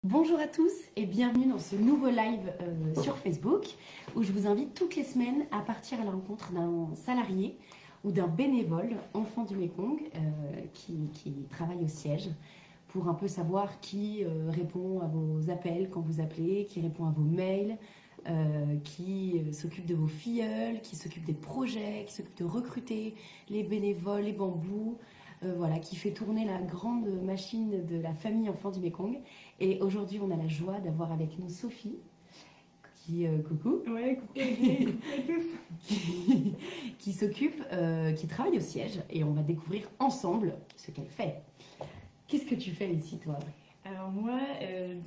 Bonjour à tous et bienvenue dans ce nouveau live sur Facebook où je vous invite toutes les semaines à partir à la rencontre d'un salarié ou d'un bénévole enfant du Mékong qui travaille au siège pour un peu savoir qui répond à vos appels quand vous appelez, qui répond à vos mails, qui s'occupe de vos filleuls, qui s'occupe des projets, qui s'occupe de recruter les bénévoles, les bambous. Voilà, qui fait tourner la grande machine de la famille enfant du Mékong. Et aujourd'hui, on a la joie d'avoir avec nous Sophie, qui, coucou, ouais, coucou, qui s'occupe, qui travaille au siège. Et on va découvrir ensemble ce qu'elle fait. Qu'est-ce que tu fais ici, toi? Alors moi,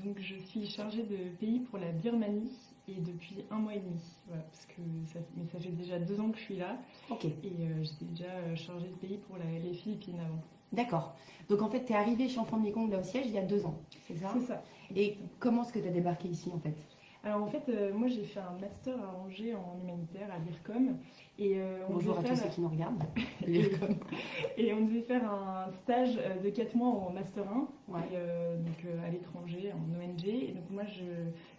donc je suis chargée de pays pour la Birmanie et depuis 1 mois et demi. Voilà, parce que ça fait déjà 2 ans que je suis là. Ok. Et j'étais déjà chargée de pays pour les Philippines avant. D'accord. Donc en fait, tu es arrivée chez Enfant du Mékong là au siège il y a 2 ans, c'est ça? C'est ça. Et comment est-ce que tu as débarqué ici en fait? Alors en fait, moi j'ai fait un master à Angers en humanitaire à l'IRCOM. Et Bonjour à tous ceux qui nous regardent. Et on devait faire un stage de 4 mois en master 1, Ouais. donc à l'étranger, en ONG. Et donc moi je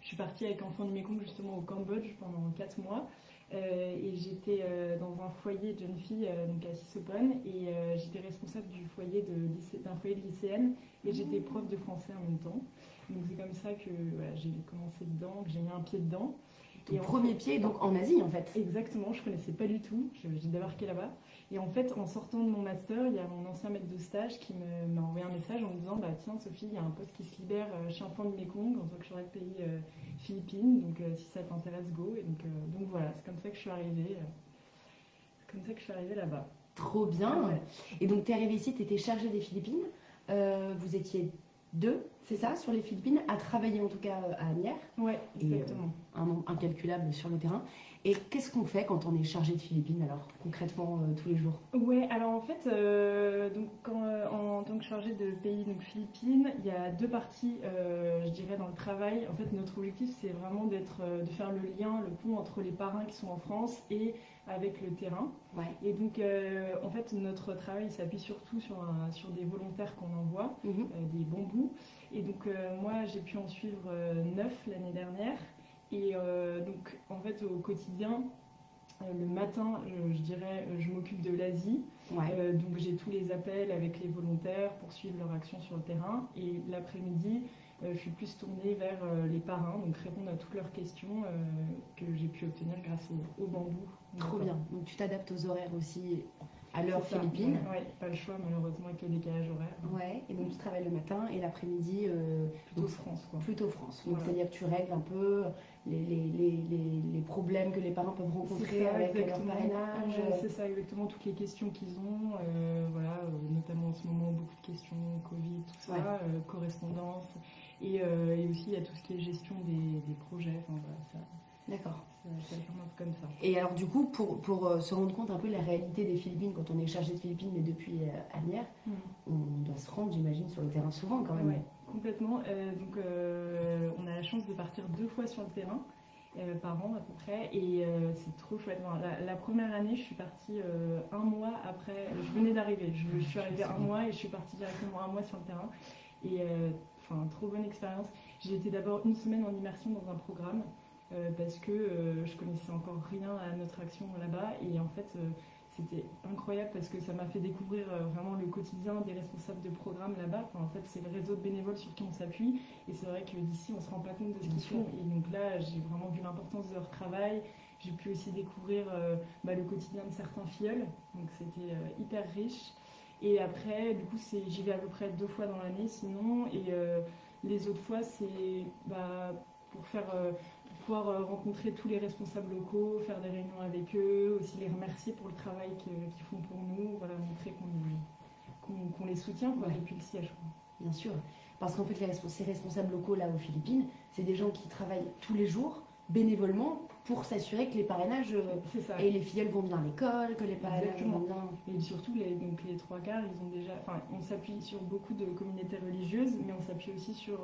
suis partie avec Enfants du Mékong justement au Cambodge pendant 4 mois. Et j'étais dans un foyer de jeunes filles donc à Sisopon et j'étais responsable du foyer d'un foyer de lycéennes et j'étais prof de français en même temps. Donc c'est comme ça que voilà, j'ai commencé dedans, que j'ai mis un pied dedans. Ton premier pied donc en Asie en fait. Exactement, je connaissais pas du tout, j'ai débarqué là-bas. Et en fait, en sortant de mon master, il y a mon ancien maître de stage qui m'a envoyé un message en me disant bah tiens Sophie, il y a un poste qui se libère chez Enfants du Mékong en tant que chargée de pays Philippines, donc si ça t'intéresse, go. Et donc voilà, c'est comme ça que je suis arrivée. Là-bas. Trop bien. Ouais. Et donc tu es arrivée ici, tu étais chargée des Philippines. Vous étiez 2, c'est ça, sur les Philippines, à travailler en tout cas à Asnières. Ouais, exactement. Et un nombre incalculable sur le terrain. Et qu'est-ce qu'on fait quand on est chargé de Philippines alors, concrètement, tous les jours? Ouais, alors en fait, en tant que chargée de pays donc Philippines, il y a 2 parties, je dirais, dans le travail. En fait, notre objectif, c'est vraiment de faire le lien, le pont entre les parrains qui sont en France et avec le terrain. Ouais. Et donc, en fait, notre travail s'appuie surtout sur des volontaires qu'on envoie, des bambous. Et donc, moi, j'ai pu en suivre 9 l'année dernière. Et donc, en fait, au quotidien, le matin, je dirais, je m'occupe de l'Asie. Ouais. Donc, j'ai tous les appels avec les volontaires pour suivre leur action sur le terrain. Et l'après-midi, je suis plus tournée vers les parrains, donc répondre à toutes leurs questions que j'ai pu obtenir grâce au bambou. Trop bien. Donc tu t'adaptes aux horaires aussi à l'heure philippine. Ouais, pas le choix malheureusement avec le décalage horaire. Ouais, et donc tu travailles le matin et l'après-midi Plutôt France quoi. Plutôt France. Donc Voilà. c'est-à-dire que tu règles un peu les problèmes que les parents peuvent rencontrer ça, avec leur exactement. parrainage. C'est ça exactement, toutes les questions qu'ils ont, voilà, notamment en ce moment beaucoup de questions Covid, tout ça, Ouais. correspondance, et aussi il y a tout ce qui est gestion des projets, enfin voilà, ça. D'accord. Ça tourne un peu comme ça. Et alors du coup, pour se rendre compte un peu de la réalité des Philippines, quand on est chargé de Philippines, mais depuis Asnières, on doit se rendre, j'imagine, sur le terrain souvent quand même. Ouais, complètement. Donc on a la chance de partir 2 fois sur le terrain par an à peu près, et c'est trop chouette. Enfin, la première année, je suis partie 1 mois après, je venais d'arriver. Je suis arrivée 1 mois et je suis partie directement 1 mois sur le terrain. Et enfin, trop bonne expérience. J'ai été d'abord 1 semaine en immersion dans un programme. Parce que je connaissais encore rien à notre action là-bas et en fait c'était incroyable parce que ça m'a fait découvrir vraiment le quotidien des responsables de programme là-bas. Enfin, en fait c'est le réseau de bénévoles sur qui on s'appuie et c'est vrai que d'ici on se rend pas compte de ce qu'ils font et donc là j'ai vraiment vu l'importance de leur travail. J'ai pu aussi découvrir le quotidien de certains filleuls, donc c'était hyper riche. Et après du coup j'y vais à peu près 2 fois dans l'année sinon, et les autres fois c'est pour pouvoir rencontrer tous les responsables locaux, faire des réunions avec eux, aussi les remercier pour le travail qu'ils font pour nous, voilà, montrer qu'on les soutient quoi, depuis le siège. Quoi. Bien sûr, parce qu'en fait ces responsables locaux là aux Philippines, c'est des gens qui travaillent tous les jours bénévolement pour s'assurer que les parrainages C'est ça. et les filleuls vont bien à l'école, que les parrainages Exactement. vont bien. Et surtout, donc les trois quarts, ils ont déjà. Enfin, on s'appuie sur beaucoup de communautés religieuses, mais on s'appuie aussi sur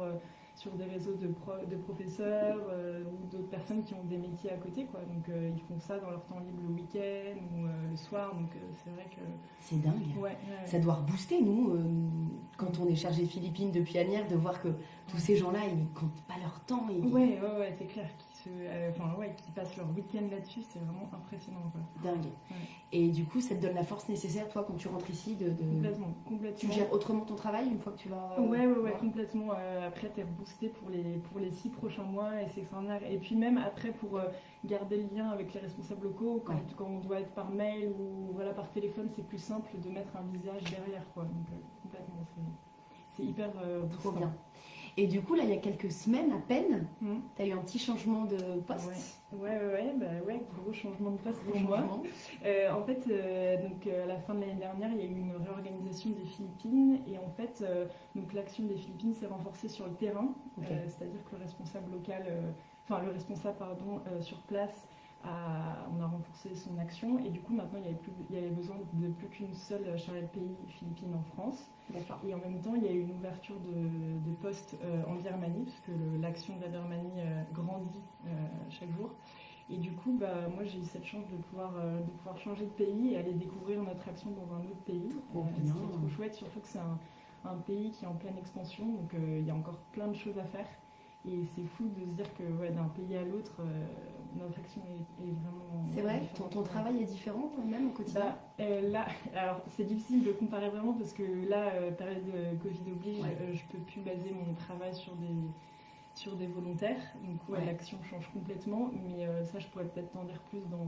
des réseaux de professeurs ou d'autres personnes qui ont des métiers à côté, quoi. Donc ils font ça dans leur temps libre le week-end ou le soir. Donc c'est vrai que. C'est dingue. Ouais. Ça doit rebooster, nous, quand on est chargé Philippines depuis Asnières, de voir que tous ces gens-là, ils comptent pas leur temps. Ouais, c'est clair. Qui passent leur week-end là-dessus, c'est vraiment impressionnant, quoi. Dingue. Ouais. Et du coup, ça te donne la force nécessaire, toi, quand tu rentres ici, Complètement. Tu gères autrement ton travail une fois que tu vas... Ouais, complètement. Après, t'es boosté pour les 6 prochains mois et c'est extraordinaire. Et puis même après, pour garder le lien avec les responsables locaux, quand on doit être par mail ou voilà, par téléphone, c'est plus simple de mettre un visage derrière, quoi. Donc complètement, c'est hyper Trop boostant. bien. Et du coup, là, il y a quelques semaines à peine, tu as eu un petit changement de poste. Gros changement de poste pour moi. En fait, à la fin de l'année dernière, il y a eu une réorganisation des Philippines et en fait, donc l'action des Philippines s'est renforcée sur le terrain, c'est-à-dire que le responsable sur place, on a renforcé son action et du coup maintenant il y avait besoin de plus qu'une seule chargée de pays Philippines en France. Et en même temps il y a eu une ouverture de postes en Birmanie parce que l'action de la Birmanie grandit chaque jour. Et du coup moi j'ai eu cette chance de pouvoir changer de pays et aller découvrir notre action dans un autre pays. Ce qui est trop chouette, surtout que c'est un pays qui est en pleine expansion, donc il y a encore plein de choses à faire. Et c'est fou de se dire que d'un pays à l'autre, notre action est vraiment. C'est vrai, ton travail est différent même au quotidien. Là, alors c'est difficile de comparer vraiment parce que là, période de Covid oblige, je peux plus baser mon travail sur des volontaires. Donc l'action change complètement, mais ça je pourrais peut-être t'en dire plus dans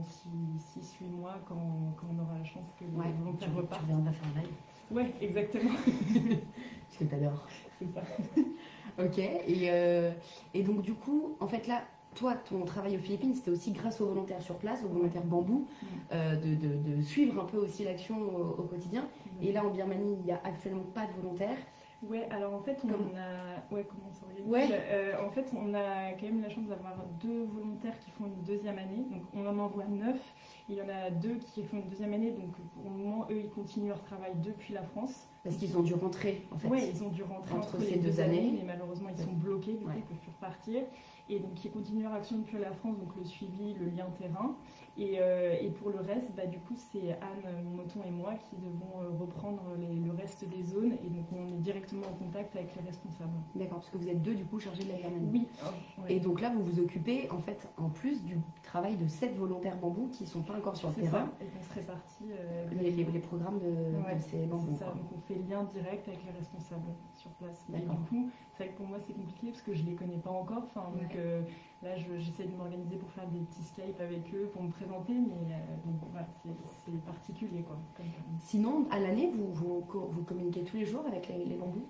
6-8 mois quand on aura la chance que les volontaires repartent. Tu viendras faire live. Ouais, exactement. Parce que t'adores. C'est ça. Ok, et donc du coup, en fait là, toi, ton travail aux Philippines, c'était aussi grâce aux volontaires sur place, aux volontaires bambou, de suivre un peu aussi l'action au quotidien. Et là, en Birmanie, il n'y a actuellement pas de volontaires. Ouais, alors en fait, comment s'organise en fait, on a quand même la chance d'avoir 2 volontaires qui font une deuxième année. Donc on en envoie 9. Il y en a 2 qui font une deuxième année. Donc pour le moment, eux, ils continuent leur travail depuis la France. Parce qu'ils ont dû rentrer, en fait. Oui, ils ont dû rentrer entre les ces 2 années. Mais malheureusement, ils sont bloqués, du coup, ils ne peuvent plus repartir. Et donc, ils continuent leur action depuis la France, donc le suivi, le lien terrain. Et pour le reste, du coup, c'est Anne Moton et moi qui devons reprendre le reste des zones. Et donc, on est directement en contact avec les responsables. D'accord, parce que vous êtes 2, du coup, chargés de la Birmanie. Oui. Et donc là, vous vous occupez, en fait, en plus du travail de 7 volontaires bambous qui ne sont pas encore sur le terrain. Ça. Et qu'on se répartit les programmes de ces bambous. C'est ça, donc on fait lien direct avec les responsables sur place. Et du coup, c'est vrai que pour moi, c'est compliqué parce que je ne les connais pas encore. Là, j'essaie de m'organiser pour faire des petits Skype avec eux, pour me présenter, mais c'est particulier, quoi. Sinon, à l'année, vous communiquez tous les jours avec les bambous?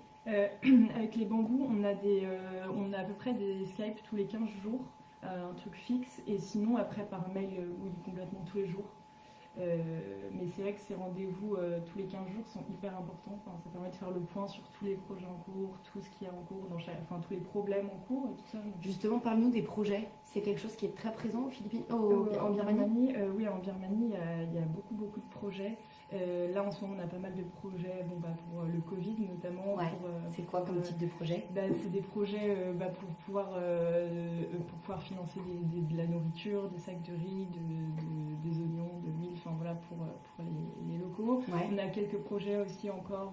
Avec les bambous, on a à peu près des Skype tous les 15 jours, un truc fixe, et sinon, après, par mail, oui, complètement tous les jours. Mais c'est vrai que ces rendez-vous tous les 15 jours sont hyper importants. Ça permet de faire le point sur tous les projets en cours, tout ce qu'il y a en cours, tous les problèmes en cours et tout ça. Justement, parle-nous des projets. C'est quelque chose qui est très présent aux Philippines, en Birmanie. Oui, en Birmanie, il y a beaucoup de projets. Là, en ce moment, on a pas mal de projets pour le Covid notamment. C'est quoi comme type de projet? C'est des projets pour pouvoir financer de la nourriture, des sacs de riz, des oignons, de l'huile, pour les locaux. On a quelques projets aussi encore,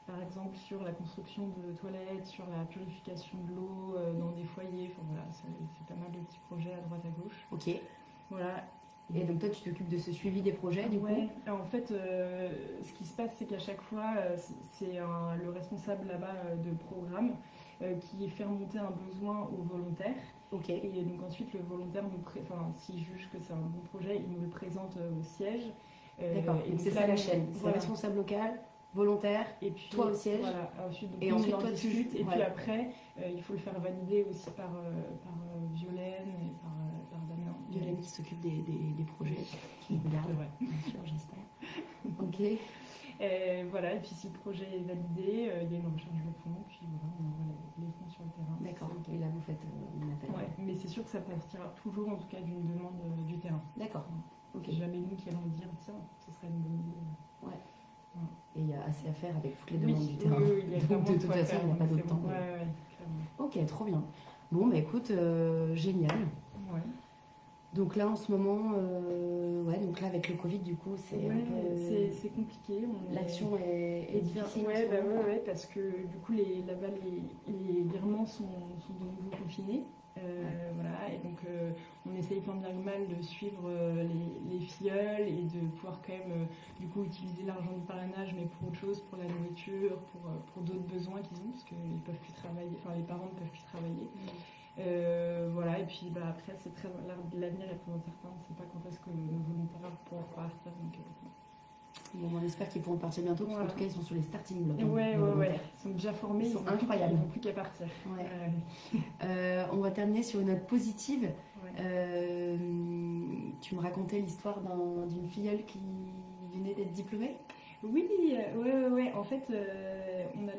par exemple sur la construction de toilettes, sur la purification de l'eau dans des foyers. C'est pas mal de petits projets à droite à gauche. Ok. Voilà. Et donc toi, tu t'occupes de ce suivi des projets, du coup? En fait, ce qui se passe, c'est qu'à chaque fois, c'est le responsable là-bas de programme qui fait remonter un besoin aux volontaires. Ok. Et donc ensuite, le volontaire s'il juge que c'est un bon projet, il nous le présente au siège. D'accord, donc c'est ça la chaîne. C'est responsable local, volontaire, et puis toi au siège. Voilà. Ensuite, et ensuite toi discute. Et puis après, il faut le faire valider aussi par Violaine et par Damien. Violaine qui s'occupe des projets, qui regarde, bien sûr, j'espère. Ok. Voilà, et puis si le projet est validé, il y a une recherche de fonds, puis voilà, on envoie les fonds sur le terrain. D'accord. Ok. Et là, vous faites un appel. Ouais, mais c'est sûr que ça partira toujours en tout cas d'une demande du terrain. D'accord. Ok. C'est jamais nous qui allons dire tiens, ce serait une bonne idée. Ouais. Ouais. Et il y a assez à faire avec toutes les demandes du Oui, terrain. oui, il y a Donc, vraiment de de toute quoi façon, faire, il n'y a pas donc d'autre c'est temps. bon. Ouais, clairement. Ok, trop bien. Bon, bah écoute, génial. Ouais. Donc là, en ce moment, ouais, donc là, avec le Covid, du coup, c'est un peu... c'est compliqué. L'action est difficile. Ouais, bah ouais, parce que du coup, là-bas, les virements sont de nouveau confinés. Voilà, et donc on essaye tant bien que mal de suivre les filleuls et de pouvoir quand même du coup utiliser l'argent du parrainage, mais pour autre chose, pour la nourriture, pour d'autres besoins qu'ils ont, parce que ils peuvent plus travailler, enfin les parents ne peuvent plus travailler. Voilà, et puis bah, après c'est très l'avenir est très incertain, on ne sait pas quand est-ce que nos volontaires pourront partir. Donc, bon, on espère qu'ils pourront partir bientôt, parce qu'en tout cas, ils sont sur les starting blocks. Ouais, ils sont déjà formés, ils sont incroyables. Ils n'ont plus qu'à partir. Ouais. On va terminer sur une note positive. Ouais. Tu me racontais l'histoire d'une filleule qui venait d'être diplômée. Oui, ouais. En fait, on a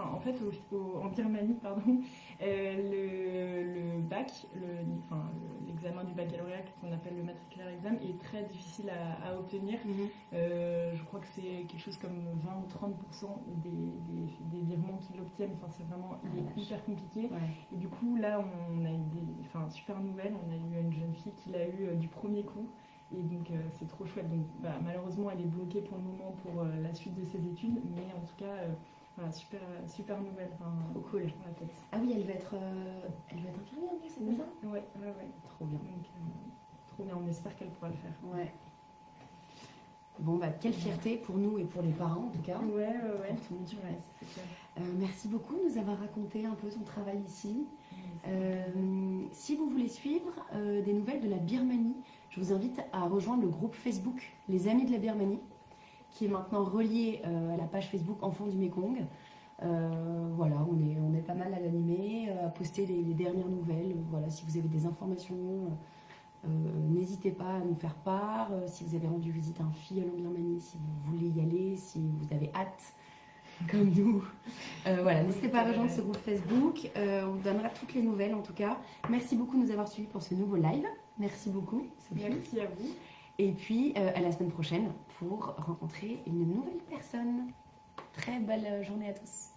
en Birmanie, pardon, le bac, l'examen du baccalauréat qu'on appelle le matriculaire exam est très difficile à obtenir. Je crois que c'est quelque chose comme 20 ou 30% des virements qui l'obtiennent. Enfin, c'est vraiment hyper compliqué. Ouais. Et du coup, là, on a eu super nouvelle. On a eu une jeune fille qui l'a eu du premier coup. Et donc c'est trop chouette. Donc malheureusement elle est bloquée pour le moment pour la suite de ses études, mais en tout cas voilà, super nouvelle. Trop cool. Pour la tête. Ah oui, elle va être infirmière, c'est bien ça? Ouais. Trop bien. Donc, trop bien, on espère qu'elle pourra le faire. Ouais. Bon bah quelle fierté pour nous et pour les parents en tout cas. Ouais. Pour tout le monde sur place. Merci beaucoup de nous avoir raconté un peu ton travail ici. Si vous voulez suivre des nouvelles de la Birmanie, je vous invite à rejoindre le groupe Facebook Les Amis de la Birmanie, qui est maintenant relié à la page Facebook Enfants du Mékong. Voilà, on est pas mal à l'animer, à poster les dernières nouvelles. Voilà, si vous avez des informations, n'hésitez pas à nous faire part. Si vous avez rendu visite à un filleul en Birmanie, si vous voulez y aller, si vous avez hâte, comme nous. Voilà, n'hésitez pas à rejoindre ce groupe Facebook. On vous donnera toutes les nouvelles en tout cas. Merci beaucoup de nous avoir suivis pour ce nouveau live. Merci beaucoup, Sophie. Merci à vous. Et puis à la semaine prochaine pour rencontrer une nouvelle personne. Très belle journée à tous.